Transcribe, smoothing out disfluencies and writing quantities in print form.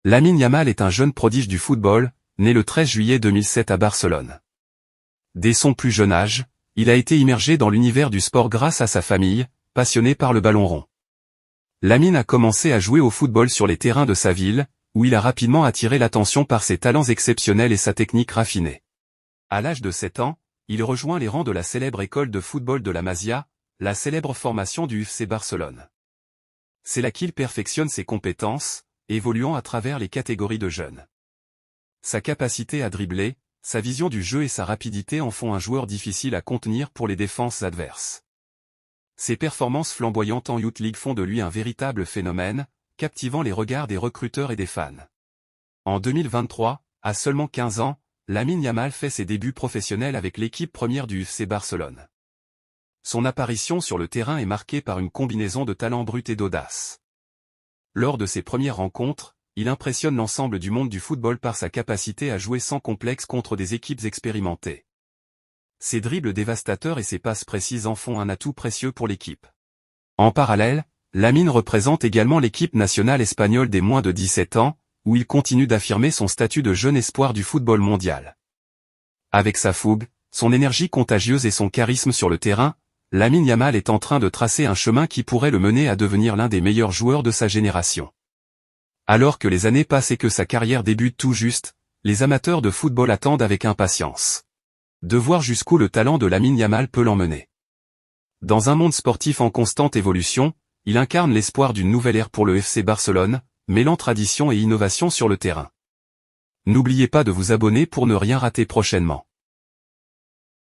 Lamine Yamal est un jeune prodige du football, né le 13 juillet 2007 à Barcelone. Dès son plus jeune âge, il a été immergé dans l'univers du sport grâce à sa famille, passionnée par le ballon rond. Lamine a commencé à jouer au football sur les terrains de sa ville, où il a rapidement attiré l'attention par ses talents exceptionnels et sa technique raffinée. À l'âge de 7 ans, il rejoint les rangs de la célèbre école de football de la Masia, la célèbre formation du FC Barcelone. C'est là qu'il perfectionne ses compétences, évoluant à travers les catégories de jeunes. Sa capacité à dribbler, sa vision du jeu et sa rapidité en font un joueur difficile à contenir pour les défenses adverses. Ses performances flamboyantes en Youth League font de lui un véritable phénomène, captivant les regards des recruteurs et des fans. En 2023, à seulement 15 ans, Lamine Yamal fait ses débuts professionnels avec l'équipe première du FC Barcelone. Son apparition sur le terrain est marquée par une combinaison de talent brut et d'audace. Lors de ses premières rencontres, il impressionne l'ensemble du monde du football par sa capacité à jouer sans complexe contre des équipes expérimentées. Ses dribbles dévastateurs et ses passes précises en font un atout précieux pour l'équipe. En parallèle, Lamine représente également l'équipe nationale espagnole des moins de 17 ans, où il continue d'affirmer son statut de jeune espoir du football mondial. Avec sa fougue, son énergie contagieuse et son charisme sur le terrain, Lamine Yamal est en train de tracer un chemin qui pourrait le mener à devenir l'un des meilleurs joueurs de sa génération. Alors que les années passent et que sa carrière débute tout juste, les amateurs de football attendent avec impatience de voir jusqu'où le talent de Lamine Yamal peut l'emmener. Dans un monde sportif en constante évolution, il incarne l'espoir d'une nouvelle ère pour le FC Barcelone, mêlant tradition et innovation sur le terrain. N'oubliez pas de vous abonner pour ne rien rater prochainement.